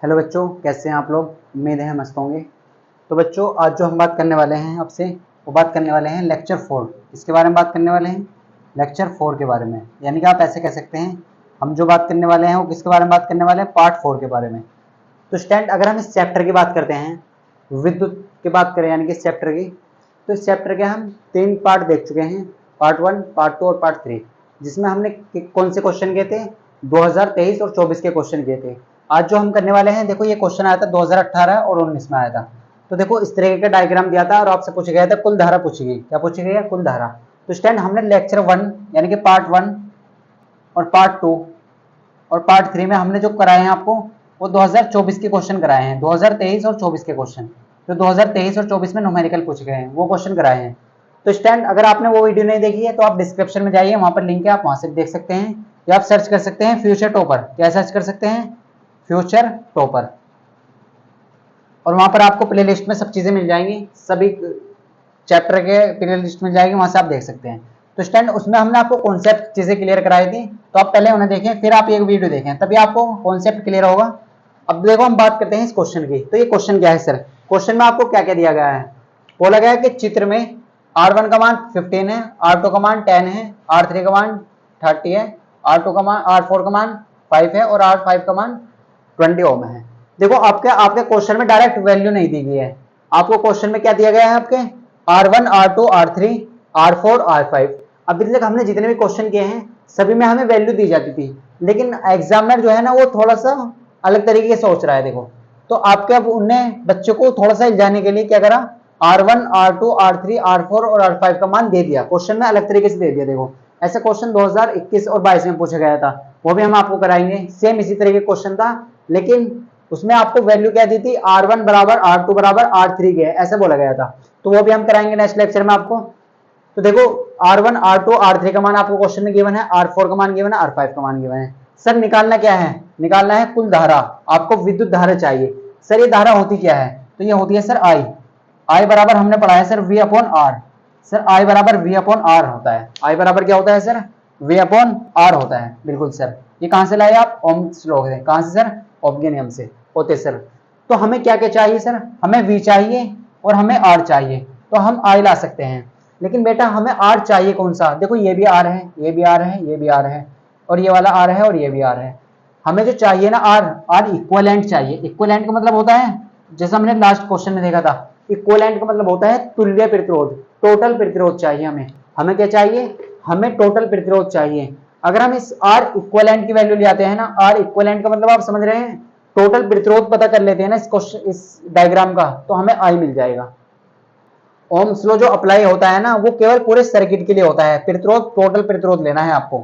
Hello बच्चों, कैसे हैं आप लोग। उम्मीद है मस्त होंगे। तो बच्चों, आज जो हम बात करने वाले हैं आपसे, वो बात करने वाले हैं लेक्चर 4। इसके बारे में बात करने वाले हैं, लेक्चर 4 के बारे में। यानी कि आप ऐसे कह सकते हैं, हम जो बात करने वाले हैं वो किसके बारे में बात करने वाले हैं, पार्ट 4 के बारे में। तो स्टूडेंट, अगर हम इस चैप्टर की बात करते हैं, विद्युत की बात करें यानी कि इस चैप्टर की, तो इस चैप्टर के हम 3 पार्ट देख चुके हैं, पार्ट 1, पार्ट 2 और पार्ट 3, जिसमें हमने कौन से क्वेश्चन किए थे, 2023 और 24 के क्वेश्चन किए थे। आज जो हम करने वाले हैं, देखो ये क्वेश्चन आया था 2018 और 19 में आया था। तो देखो इस तरह का डायग्राम दिया था और आपसे पूछा गया था कुल धारा पूछी गई। क्या पूछी गई है? कुल धारा। तो स्टूडेंट, हमने लेक्चर 1 यानी कि पार्ट 1 और पार्ट 2 और पार्ट 3 में हमने जो कराए हैं आपको, वो 2024 के क्वेश्चन कराए हैं, 2023 और 24 के क्वेश्चन। जो 2023 और 24 में न्यूमेरिकल पूछे गए हैं वो क्वेश्चन कराए हैं। तो स्टूडेंट, अगर आपने वो वीडियो नहीं देखी है तो आप डिस्क्रिप्शन में जाइए, वहां पर लिंक है, आप वहां से देख सकते हैं। या आप सर्च कर सकते हैं फ्यूचर टॉपर। क्या सर्च कर सकते हैं? Future topper. और वहां पर आपको प्ले लिस्ट में सब चीजें मिल जाएंगी, सभी चैप्टर के प्ले लिस्ट मिल जाएगी, वहां से आप देख सकते हैं। तो स्टूडेंट, उसमें हमने आपको कॉन्सेप्ट चीजें क्लियर कराई थी, तो आप पहले उन्हें देखें, फिर आप ये वीडियो देखें, तभी आपको कॉन्सेप्ट क्लियर होगा। अब देखो, हम बात करते हैं इस क्वेश्चन की। तो ये क्वेश्चन क्या है सर? क्वेश्चन में आपको क्या क्या दिया गया है? बोला गया है कि चित्र में R1 का मान 15 है, R2 का मान 10 है, R3 का मान 30 है, R4 का मान 5 है और R5 का मान 20 ओम है। देखो, आपके क्वेश्चन में डायरेक्ट वैल्यू नहीं दी गई है। आपको क्वेश्चन में क्या दिया गया है? आपके R1, R2, R3, R4, R5। अभी तक हमने जितने भी क्वेश्चन किए हैं, सभी में हमें वैल्यू दी जाती थी, लेकिन एग्जामिनर जो है ना, वो थोड़ा सा अलग तरीके से सोच रहा है। देखो, तो आपके अब उन्हें बच्चों को थोड़ा सा इल्जाने के लिए क्या करा, R1, R2, R3, R4 और R5 का मान दे दिया, क्वेश्चन में अलग तरीके से दे दिया। देखो, ऐसा क्वेश्चन 2021 और 22 में पूछा गया था, वो भी हम आपको कराएंगे। सेम इसी तरह के क्वेश्चन था, लेकिन उसमें आपको वैल्यू क्या दी थी, R1 बराबर R2 बराबर R3 के, ऐसा बोला गया था। तो वो भी हम कराएंगे नेक्स्ट लेक्चर में आपको। तो देखो, R1, R2, R3 का मान आपको क्वेश्चन में गिवन है, R4 का मान गिवन है, R5 का मान गिवन है। सर निकालना क्या है? निकालना है कुल धारा। आपको विद्युत धारा चाहिए। सर ये धारा होती क्या है? तो ये होती है सर I बराबर हमने पढ़ा है sir V upon R। Sir I बराबर V अपॉन R होता है। I बराबर क्या होता है सर? V अपॉन R होता है। बिल्कुल सर। ये कहां से लाए आप? ओम्स लॉ से। कहां से सर? ओम के नियम से होते सर। तो हमें क्या क्या चाहिए सर? हमें V चाहिए और हमें R चाहिए, तो हम I ला सकते हैं। लेकिन बेटा, हमें R चाहिए कौन सा? देखो, ये भी R है, ये भी R है, ये भी R है, और ये वाला R है और ये भी R है। हमें जो चाहिए ना, R इक्विवेलेंट चाहिए। इक्विवेलेंट का मतलब होता है, जैसा हमने लास्ट क्वेश्चन में देखा था, इक्विवेलेंट का मतलब होता है तुल्य प्रतिरोध, टोटल प्रतिरोध चाहिए हमें। हमें क्या चाहिए? हमें टोटल प्रतिरोध चाहिए। अगर हम इस R इक्विवेलेंट की वैल्यू ले आते हैं ना, R इक्विवेलेंट का मतलब आप समझ रहे हैं, टोटल प्रतिरोध पता कर लेते हैं ना इस डायग्राम का, तो हमें I मिल जाएगा। ओम्स लॉ जो अप्लाई होता है ना, वो केवल पूरे सर्किट के लिए होता है। प्रतिरोध, टोटल प्रतिरोध लेना है आपको।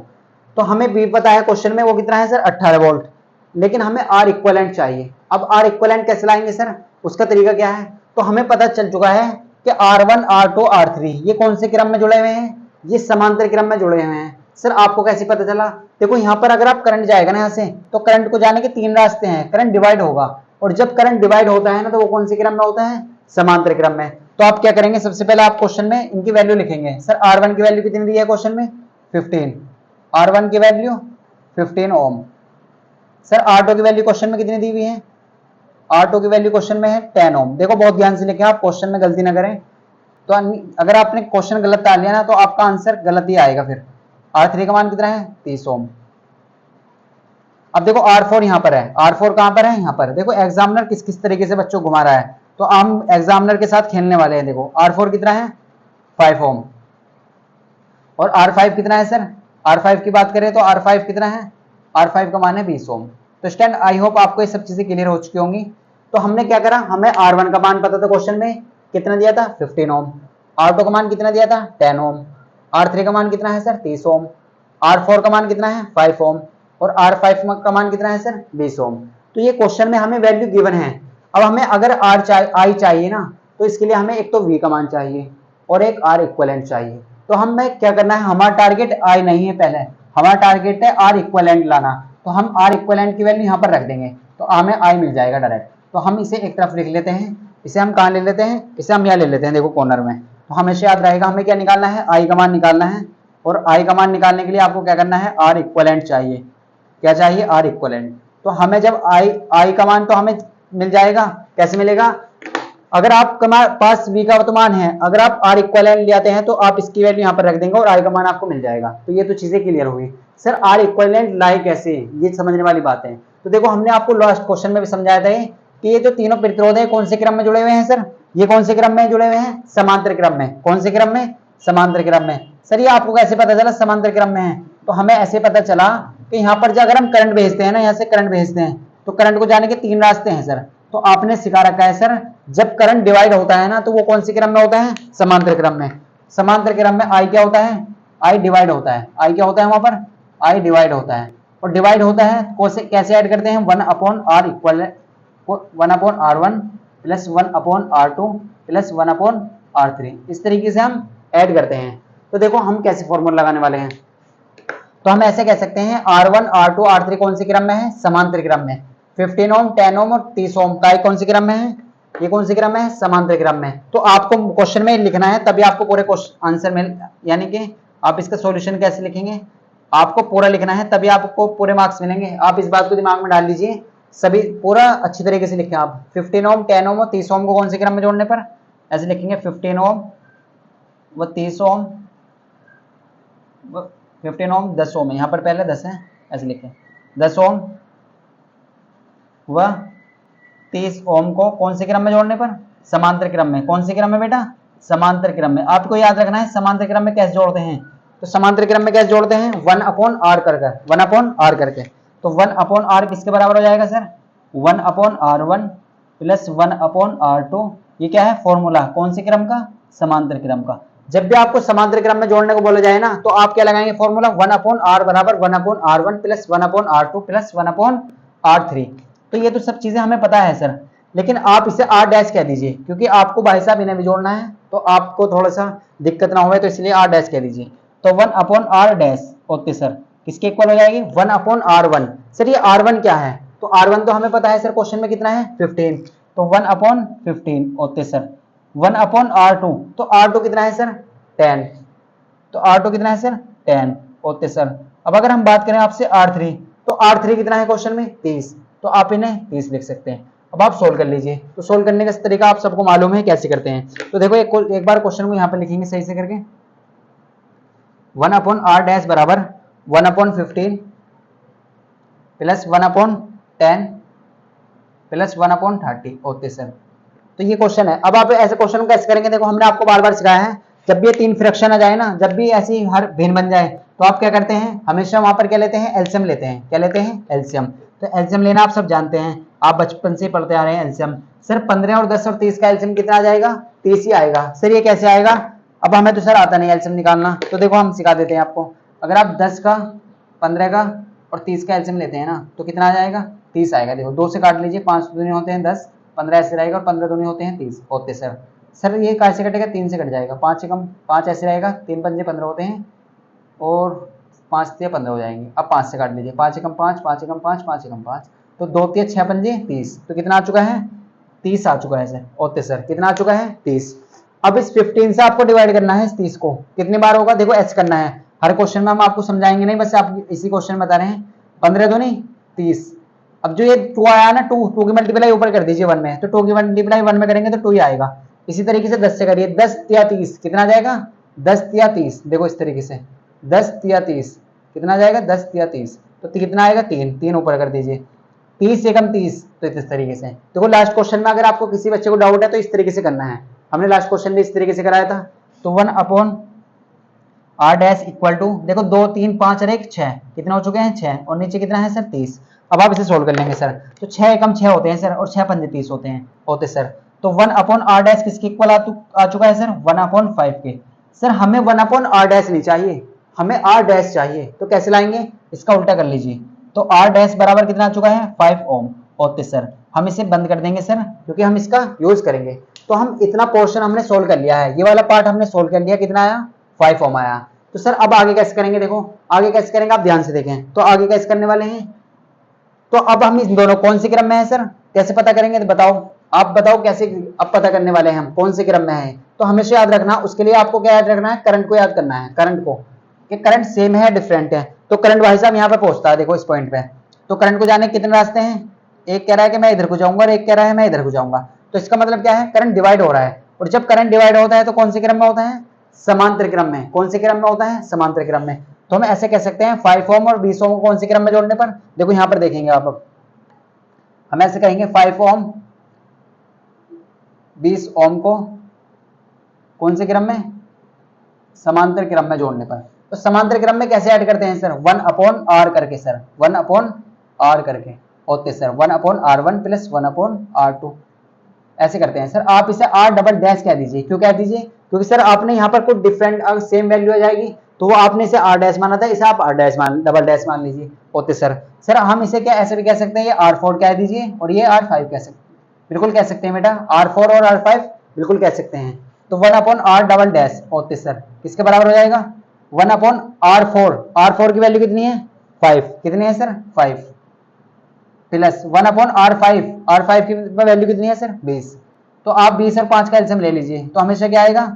तो हमें भी पता है क्वेश्चन में वो कितना है सर, 18 वोल्ट, लेकिन हमें R इक्विवेलेंट चाहिए। अब R इक्विवेलेंट कैसे लाएंगे सर? उसका तरीका क्या है? तो हमें पता चल चुका है कि R1, R2, R3 ये कौन से क्रम में जुड़े हुए हैं? ये समांतर क्रम में जुड़े हुए हैं। सर आपको कैसे पता चला? देखो, यहाँ पर अगर आप करंट जाएगा ना यहाँ से, तो करंट को जाने के 3 रास्ते हैं। करंट डिवाइड होगा, और जब करंट डिवाइड होता है ना, तो वो कौन से क्रम में होता है? समांतर क्रम में। तो आप क्या करेंगे? सबसे पहले आप क्वेश्चन में इनकी वैल्यू लिखेंगे। सर R1 की वैल्यू कितनी दी है क्वेश्चन में? 15। R1 की वैल्यू 15 ओम। सर R2 की वैल्यू क्वेश्चन में कितनी दी हुई है? R2 की वैल्यू क्वेश्चन में है 10 ओम। देखो, बहुत ध्यान से लिखें, आप क्वेश्चन में गलती ना करें। तो अगर आपने क्वेश्चन गलत डाल लिया ना, तो आपका आंसर गलत ही आएगा। फिर R3 का मान कितना है? 30 ओम। अब देखो, R4 यहाँ पर है। R4 कहां पर है? यहाँ पर। देखो, एग्जामिनर किस किस तरीके से बच्चों घुमा रहा है, तो हम एग्जामिनर के साथ खेलने वाले हैं। देखो, R4 कितना है? 5 ओम। और R5 कितना है सर? R5 की बात करें तो R5 कितना है? R5 का मान है 20 ओम। तो स्टूडेंट, आई होप आपको ये सब चीजें क्लियर हो चुकी होंगी। तो हमने क्या करा, हमें R1 का मान पता था, क्वेश्चन में कितना दिया था? 15 ओम। R2 का मान कितना दिया था? 10 ओम। R3 का मान कितना है सर? 30 ओम। R4 का मान कितना है? 5 ओम। और R5 का मान कितना है सर? 20 ओम। तो ये क्वेश्चन में हमें वैल्यू गिवन है। अब हमें अगर I चाहिए ना, तो इसके लिए हमें एक तो V का मान चाहिए और एक R इक्विवेलेंट चाहिए। तो हमें क्या करना है, हमारा टारगेट I नहीं है, पहले हमारा टारगेट है R इक्विवेलेंट लाना। तो हम R इक्विवेलेंट की वैल्यू यहाँ पर रख देंगे, तो हमें I मिल जाएगा डायरेक्ट। तो हम इसे एक तरफ लिख लेते हैं। इसे हम कहाँ ले लेते हैं? इसे हम यहाँ ले लेते हैं, देखो कॉर्नर में। तो हमेशा याद रहेगा हमें क्या निकालना है? I का मान निकालना है। और I का मान निकालने के लिए आपको क्या करना है? R इक्विवेलेंट चाहिए। क्या चाहिए? R equivalent. तो हमें जब आई का मान तो हमें मिल जाएगा, कैसे मिलेगा? अगर आपके पास v का वर्तमान है, अगर आप r इक्वलेंट ले आते हैं तो आप इसकी वैल्यू यहाँ पर रख देंगे और i का मान आपको मिल जाएगा। तो ये तो चीजें क्लियर हुई। सर r इक्वलेंट लाए कैसे, ये समझने वाली बात है। तो देखो हमने आपको लास्ट क्वेश्चन में भी समझाया था कि ये जो तीनों प्रतिरोध है कौन से क्रम में जुड़े हुए हैं सर? ये कौन से क्रम में जुड़े हुए हैं? समांतर क्रम में। कौन से क्रम में? समांतर क्रम में। सर ये आपको कैसे पता चला समांतर क्रम में है? तो हमें ऐसे पता चला कि यहाँ पर जो अगर हम करंट भेजते हैं ना, यहाँ से करंट भेजते हैं तो करंट को जाने के 3 रास्ते हैं सर। तो आपने सिखा रखा है सर, जब करंट डिवाइड होता है ना तो वो कौन सी क्रम में होता है? समांतर क्रम में। समांतर क्रम में आई क्या होता है? आई डिवाइड होता है। आई क्या होता है वहां पर? आई डिवाइड होता है। और डिवाइड होता है कैसे ऐड करते हैं? 1/r equal 1/r1 plus 1/r2 plus 1/r3, इस तरीके से हम ऐड करते हैं। तो देखो हम कैसे फॉर्मूला लगाने वाले हैं। तो हम ऐसे कह सकते हैं R1 R2 R3 कौन से क्रम में है? समांतर क्रम में। 15 ओम 10 ओम और 30 ओम का कौन से क्रम में है? ये कौन से क्रम में है? समांतर क्रम में। तो आपको क्वेश्चन में लिखना है तभी आपको पूरे आंसर मिल, यानी कि आप इसका सॉल्यूशन कैसे लिखेंगे, आपको पूरा लिखना है तभी आपको पूरे मार्क्स मिलेंगे। आप इस बात को दिमाग में डाल लीजिए, सभी पूरा अच्छी तरीके से लिखें आप। 15 ओम 10 ओम और 30 ओम को कौन से क्रम में जोड़ने पर ऐसे लिखेंगे 15 ओम व 30 ओम 15 ओम 10 ओम है, यहाँ पर पहले 10 है, ऐसे लिखें 10 ओम व 30 ओम को कौन से क्रम में जोड़ने पर? समांतर क्रम में। कौन से क्रम में बेटा? समांतर क्रम में। आपको याद रखना है समांतर क्रम में कैसे जोड़ते हैं। तो समांतर क्रम में कैसे जोड़ते हैं? 1/r कर 1/r करके। तो 1/r किसके बराबर हो जाएगा सर? 1/r1 plus 1/r2। ये क्या है? फॉर्मूला कौन से क्रम का? समांतर क्रम का। जब भी आपको समांतर क्रम में जोड़ने को बोला जाए ना तो आप क्या लगाएंगे फॉर्मूला? 1/r बराबर 1/r1 plus 1/r2 plus 1/r3। तो ये तो सब चीजें हमें पता है सर, लेकिन आप इसे r डैश कह दीजिए क्योंकि आपको भाई साहब इन्हें भी जोड़ना है तो आपको थोड़ा सा दिक्कत ना हो, तो इसलिए r डैश कह दीजिए। तो 1/r डैश होते सर किसके इक्वल हो जाएगी? 1/r1। सर ये r1 क्या है? तो r1 तो हमें पता है सर, क्वेश्चन में कितना है? 15। तो 1/15 होते सर 1/r2। तो r2 कितना है सर? 10। तो r2 कितना है सर? 10 होते सर। अब अगर हम बात करें आपसे r3, तो r3 कितना है क्वेश्चन में? 30। तो आप इन्हें 30 लिख सकते हैं। अब आप सोल्व कर लीजिए। तो सोल्व करने का तरीका आप सबको मालूम है कैसे करते हैं। तो देखो एक बार क्वेश्चन को यहाँ पर लिखेंगे सही से करके। 1/r डैश बराबर 1/15 प्लस 1/10 प्लस 1/30 होते सर। तो ये क्वेश्चन है। अब आप ऐसे क्वेश्चन को कैसे करेंगे? देखो हमने आपको बार बार सिखाया है, जब भी ये 3 फ्रैक्शन आ जाए ना, जब भी ऐसी हर भिन्न बन जाए तो आप क्या करते हैं? हमेशा वहां पर क्या लेते हैं? एलसीएम लेते हैं। क्या लेते हैं? एलसीएम। तो एलसीएम लेना आप सब जानते हैं, आप बचपन से पढ़ते आ रहे हैं एलसीएम। सर 15 और 10 और 30 का एलसीएम कितना आ जाएगा? 30 ही आएगा। सर ये कैसे आएगा? अब हमें तो सर आता नहीं एलसीएम निकालना, तो देखो हम सिखा देते हैं आपको। अगर आप 10 का 15 का और 30 का एलसीएम लेते हैं ना तो कितना आ जाएगा? 30 आएगा। देखो 2 से काट लीजिए, 5 दूनी होते हैं 10, 15 ऐसे रहेगा और 15 दूनी होते हैं 30 होते सर। सर ये कैसे कटेगा? 3 से कट जाएगा, 5 से कम 5 ऐसे रहेगा, 3 पंजे 15 होते हैं और 5 से 15 हो जाएंगे। अब 5 से काट लीजिए, 5 से कम 5, 5 से कम 5, 5 से कम 5, तो 2 3 6 पंजे 30। तो कितना आ चुका है? 30 आ चुका है सर होते सर। कितना आ चुका है? 30। अब इस 15 से आपको डिवाइड करना है इस 30 को, कितनी बार होगा? देखो एच करना है। हर क्वेश्चन में हम आपको समझाएंगे नहीं, बस आप इसी क्वेश्चन में बता रहे हैं। 15 दूनी 30। अब जो ये 2 आया ना, 2 की मल्टीप्लाई ऊपर कर दीजिए 1 में, तो 2 की मल्टीप्लाई 1 में करेंगे तो 2 ही आएगा। इसी तरीके से 10 से करिए, 10 या 30 कितना आ जाएगा? 10 या 30। देखो इस तरीके से 10 या 30 कितना आ जाएगा? 10 या 30। तो कितना आएगा? 3 ऊपर कर दीजिए। 30 से कम 30, तो इस तरीके से। देखो लास्ट क्वेश्चन में अगर आपको किसी बच्चे को डाउट है तो इस तरीके से करना है। हमने लास्ट क्वेश्चन में इस तरीके से कराया था। तो 1/r डैश इक्वल टू, देखो 2 3 5 और 1 6, कितने हो चुके हैं? 6। और नीचे कितना है सर? 30। अब आप इसे सोल्व कर लेंगे सर। तो 6 एकम 6 होते हैं सर और 6 पंजे 30 होते हैं होते सर। तो 1/r डैश किसके इक्वल आ चुका है सर? 1/5 के। सर हमें 1/r डैश नहीं चाहिए, हमें r डैश चाहिए। तो कैसे लाएंगे? इसका उल्टा कर लीजिए। तो r डैश बराबर कितना आ चुका है? 5 ओम होते सर। हम इसे बंद कर देंगे सर क्योंकि हम इसका यूज करेंगे। तो हम इतना पोर्शन हमने सोल्व कर लिया है, ये वाला पार्ट हमने सोल्व कर लिया। कितना आया? 5 ओम आया। तो सर अब आगे कैसे करेंगे? देखो आगे कैसे करेंगे आप ध्यान से देखें। तो आगे कैसे करने वाले हैं? तो अब हम इस दोनों कौन से क्रम में है सर? कैसे पता करेंगे? तो बताओ, आप बताओ कैसे अब पता करने वाले हैं हम कौन से क्रम में है। तो हमेशा याद रखना, उसके लिए आपको क्या याद रखना है? करंट को याद करना है। करंट को, कि करंट सेम है डिफरेंट है। तो करंट भाई साहब यहाँ पे पहुंचता है, देखो इस पॉइंट पे। तो करंट को जाने के कितने रास्ते हैं, एक कह रहा है कि मैं इधर को जाऊंगा और एक कह रहा है मैं इधर को जाऊंगा। तो इसका मतलब क्या है, करंट डिवाइड हो रहा है, और जब करंट डिवाइड होता है तो कौन से क्रम में होता है, समांतर क्रम में। कौन से क्रम में होता है, समांतर क्रम में। तो हम ऐसे कह सकते हैं 5 ओम और 20 ओम को कौन से क्रम में जोड़ने पर, देखो यहां पर देखेंगे आप, अब हम ऐसे कहेंगे 5 ओम 20 ओम को कौन से क्रम में, समांतर क्रम में जोड़ने पर। तो समांतर क्रम में कैसे ऐड करते हैं सर, 1/r करके सर, 1/r करके होते सर, 1/r1 प्लस 1/r2 ऐसे करते हैं सर। आप इसे r डबल डैश कह दीजिए, क्यों कह दीजिए, क्योंकि सर आपने यहाँ पर कुछ डिफरेंट अगर सेम वैल्यू आ जाएगी तो वो आपने इसे r डैश माना था, इसे आप r डैश मान डबल डैश मान लीजिए होते सर। सर हम इसे क्या ऐसे भी कह सकते हैं, ये r4 कह दीजिए और ये r5 कह सकते हैं, बिल्कुल कह सकते हैं बेटा, r4 और r5 बिल्कुल कह सकते हैं। तो 1/r डबल डैश होते सर किसके बराबर हो जाएगा, 1/r4, r4 की वैल्यू कितनी है 5, कितनी है सर 5, प्लस 1/r5, r5 की वैल्यू कितनी है सर 20। तो आप 20 और 5 का एलसीएम ले लीजिए, तो हमेशा क्या आएगा,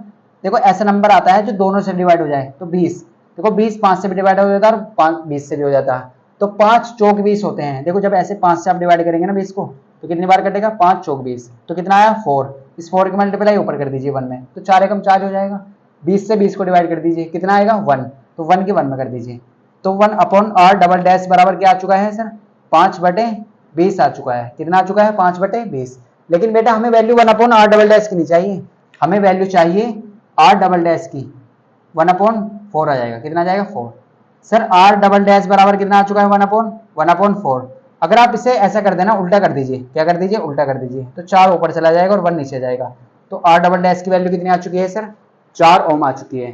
देखो ऐसा नंबर आता है जो दोनों से डिवाइड हो जाए, तो 20, देखो 20 5 से भी डिवाइड हो जाता है और 5 20 से भी हो जाता है, तो 5 चौक 20 होते हैं। देखो जब ऐसे 5 से आप डिवाइड करेंगे ना 20 को, तो कितनी बार कटेगा, 5 चौक 20, तो कितना आया 4, इस 4 की मल्टीप्लाई ऊपर कर दीजिए 1 में, तो 4 एकम 4 हो जाएगा। 20 से 20 को डिवाइड कर दीजिए, कितना आएगा 1, तो 1 की 1 में कर दीजिए। तो 1/r डबल डैश बराबर क्या आ चुका है सर, 5/20 आ चुका है। कितना आ चुका है 5/20। लेकिन बेटा हमें वैल्यू 1/r डबल डैश की नहीं चाहिए, हमें वैल्यू चाहिए r डबल डैश की, 1/4 आ जाएगा, कितना आ जाएगा 4। सर r डबल डैश बराबर कितना आ चुका है 1/4। अगर आप इसे ऐसा कर देना, उल्टा कर दीजिए, क्या कर दीजिए, उल्टा कर दीजिए, तो 4 ऊपर चला जाएगा और 1 नीचे जाएगा। तो r डबल डैश की वैल्यू कितनी आ चुकी है सर, 4 ओम आ चुकी है।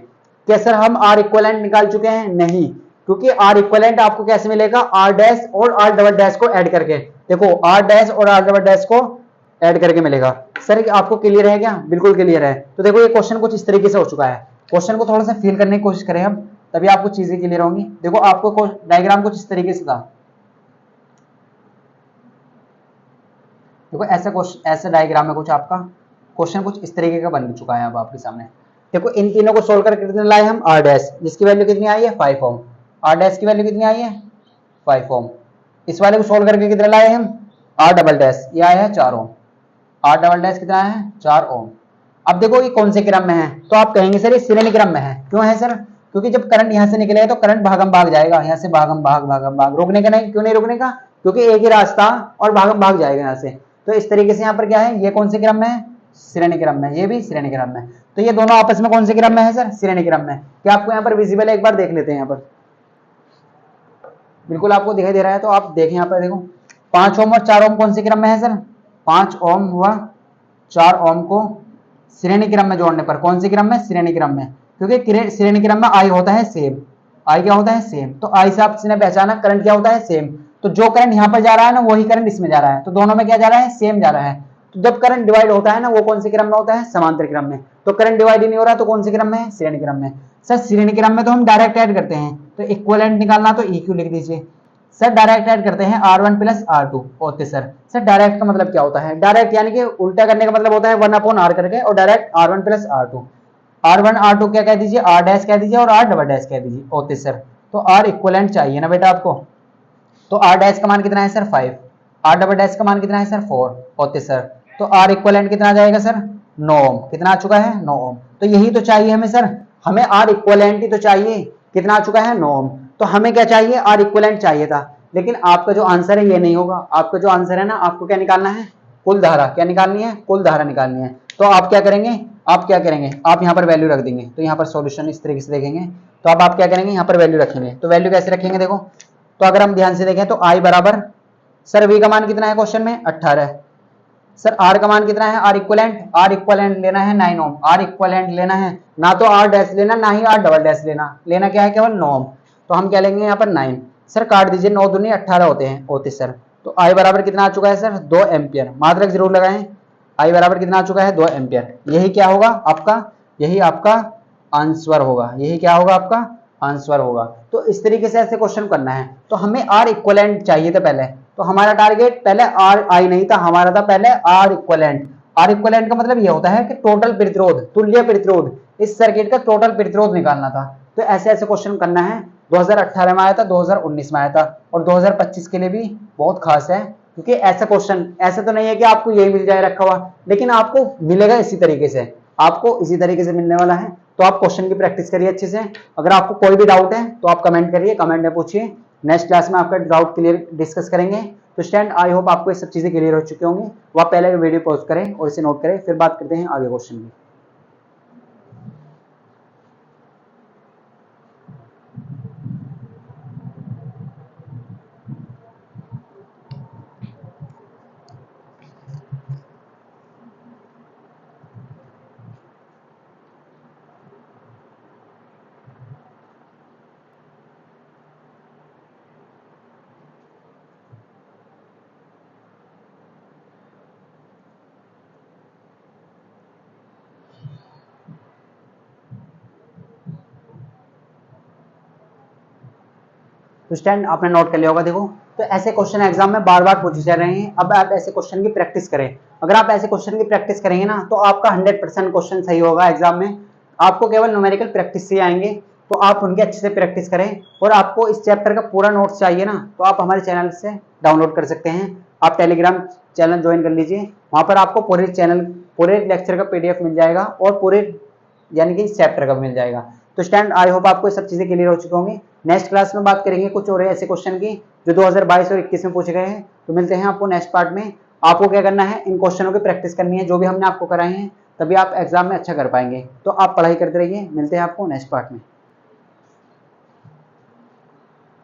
क्या सर हम r इक्विवेलेंट निकाल चुके हैं, नहीं, क्योंकि r इक्विवेलेंट आपको कैसे मिलेगा, r डैश और r डबल डैश को ऐड करके। देखो r डैश और r डबल डैश को ऐड करके मिलेगा। सर आपको क्लियर है क्या, बिल्कुल क्लियर है। तो देखो ये क्वेश्चन कुछ इस तरीके से हो चुका है, क्वेश्चन को थोड़ा सा फील करने की कोशिश करें हम, तभी आपको चीजें क्लियर होंगी। देखो आपको डायग्राम कुछ इस तरीके से था, देखो ऐसा डायग्राम है कुछ, आपका क्वेश्चन कुछ इस तरीके का बन चुका है अब आपके सामने। देखो इन तीनों को सोल्व करके कितने लाए हम, r डैश जिसकी वैल्यू कितनी आई है 5 ओम, r डैश की वैल्यू कितनी आई है 5 ओम। इस वाले को सोल्व करके कितने लाए हम, r डबल डैश ये आया है 4 ओम, r डबल डैश कितना है 4 ओम। अब देखो ये कौन से क्रम में है, तो आप कहेंगे सर ये श्रेणी क्रम में है। क्यों है सर, क्योंकि जब करंट यहां से निकलेगा तो करंट भागम भाग जाएगा, यहाँ से भागम भाग, रोकने का नहीं, क्यों नहीं रोकने का, क्योंकि एक ही रास्ता और भागम भाग जाएगा यहाँ से। तो इस तरीके से यहाँ पर क्या है, ये कौन से क्रम में है, श्रेणी क्रम में, ये भी श्रेणी क्रम में। तो ये दोनों आपस में कौन से क्रम में है सर, श्रेणी क्रम में। क्या आपको यहाँ पर विजिबल है, एक बार देख लेते हैं यहाँ पर, बिल्कुल आपको दिखाई दे रहा है, तो आप देखें यहाँ पर, देखो 5 ओम और 4 ओम कौन से क्रम में है सर, 5 ओम हुआ 4 ओम को श्रेणी क्रम में जोड़ने पर, कौन से क्रम में, श्रेणी क्रम में, क्योंकि श्रेणी क्रम में आई होता है सेम, आई क्या होता है सेम। तो आई से आपने पहचाना करंट क्या होता है सेम, तो जो करंट यहाँ पर जा रहा है ना वही करंट इसमें जा रहा है, तो दोनों में क्या जा रहा है, सेम जा रहा है। तो जब करंट डिवाइड होता है ना वो कौन से क्रम में होता है, समांतर क्रम में। तो करंट डिवाइड ही नहीं हो रहा तो कौन से क्रम में है, श्रेणी क्रम में। सर श्रेणी क्रम में तो हम डायरेक्ट ऐड करते हैं, तो इक्विवेलेंट निकालना तो इक्यू लिख दीजिए। सर डायरेक्ट ऐड करते हैं r1 प्लस r2 होते सर डायरेक्ट का मतलब क्या होता है, डायरेक्ट यानी कि उल्टा करने का मतलब होता है 1/r करके, और direct r1 plus r2, r1 r2 क्या कह दीजिए, r डैश कह दीजिए और r डबल डैश कह दीजिए होते सर। तो r इक्विवेलेंट चाहिए ना बेटा आपको, तो r डैश का मान कितना है सर 5, r डबल डैश का मान कितना है सर 4 होते सर। तो r इक्विवेलेंट कितना आ जाएगा सर 9 ओम, कितना आ चुका है 9 ओम। तो यही तो चाहिए हमें सर, हमें r इक्विवेलेंट ही तो चाहिए, कितना आ चुका है 9 ओम। तो हमें क्या चाहिए, r इक्विवेलेंट चाहिए था, लेकिन आपका जो आंसर है ये नहीं होगा। आपका जो आंसर है ना, आपको क्या निकालना है, कुल धारा, क्या निकालनी है, कुल धारा निकालनी है। तो आप क्या करेंगे, आप यहाँ पर वैल्यू रख देंगे, तो यहाँ पर सॉल्यूशन इस तरीके से देखेंगे। तो अब आप क्या करेंगे, यहाँ पर वैल्यू रखेंगे, तो वैल्यू कैसे रखेंगे, देखो तो अगर हम ध्यान से देखें तो i बराबर, सर v का मान कितना है क्वेश्चन में 18, सर r का मान कितना है, r इक्विवेलेंट लेना है 9 ओम, r इक्विवेलेंट लेना है, ना तो r डैश लेना ना ही r डबल डैश लेना क्या है केवल 9 ओम। तो हम क्या लेंगे यहाँ पर 9, सर काट दीजिए, 9 दूनी 18 होते सर। तो i बराबर कितना आ चुका है सर 2 एम्पियर, मात्रक जरूर लगाएं, i बराबर कितना आ चुका है 2 एम्पियर। यही क्या होगा आपका, यही आपका आंसर होगा, यही क्या होगा आपका आंसर होगा। तो इस तरीके से ऐसे क्वेश्चन करना है। तो हमें r इक्विवेलेंट चाहिए था पहले, तो हमारा टारगेट पहले r i नहीं था, हमारा था पहले r इक्विवेलेंट। r इक्विवेलेंट का मतलब यह होता है कि टोटल प्रतिरोध, तुल्य प्रतिरोध, इस सर्किट का टोटल प्रतिरोध निकालना था। तो ऐसे ऐसे क्वेश्चन करना है, 2018 में आया था, 2019 में आया था, और 2025 के लिए भी बहुत खास है, क्योंकि ऐसा क्वेश्चन ऐसा तो नहीं है कि आपको यही मिल जाए रखा हुआ, लेकिन आपको मिलेगा इसी तरीके से, आपको इसी तरीके से मिलने वाला है। तो आप क्वेश्चन की प्रैक्टिस करिए अच्छे से। अगर आपको कोई भी डाउट है तो आप कमेंट करिए, कमेंट में पूछिए, नेक्स्ट क्लास में आपका डाउट क्लियर डिस्कस करेंगे। तो स्टूडेंट, आई होप आपको ये सब चीजें क्लियर हो चुकी होंगी। वो आप पहले वीडियो पॉज करें और इसे नोट करें, फिर बात करते हैं आगे क्वेश्चन की। तो स्टूडेंट, आपने नोट कर लिया होगा। देखो, तो ऐसे क्वेश्चन एग्जाम में बार बार पूछे जा रहे हैं। अब आप ऐसे क्वेश्चन की प्रैक्टिस करें। अगर आप ऐसे क्वेश्चन की प्रैक्टिस करेंगे ना, तो आपका 100% क्वेश्चन सही होगा एग्जाम में। आपको केवल न्यूमेरिकल प्रैक्टिस से आएंगे, तो आप उनकी अच्छे से प्रैक्टिस करें। और आपको इस चैप्टर का पूरा नोट्स चाहिए ना, तो आप हमारे चैनल से डाउनलोड कर सकते हैं। आप टेलीग्राम चैनल ज्वाइन कर लीजिए, वहां पर आपको पूरे लेक्चर का पीडीएफ मिल जाएगा, और पूरे यानी कि इस चैप्टर का मिल जाएगा। तो स्टूडेंट, आई होप आपको ये सब चीजें क्लियर हो चुकी होंगी। नेक्स्ट क्लास में बात करेंगे कुछ और ऐसे क्वेश्चन की जो 2022 और 21 में पूछे गए हैं। तो मिलते हैं आपको नेक्स्ट पार्ट में। आपको क्या करना है, इन क्वेश्चनों की प्रैक्टिस करनी है जो भी हमने आपको कराए हैं, तभी आप एग्जाम में अच्छा कर पाएंगे। तो आप पढ़ाई करते रहिए, मिलते हैं आपको नेक्स्ट पार्ट में।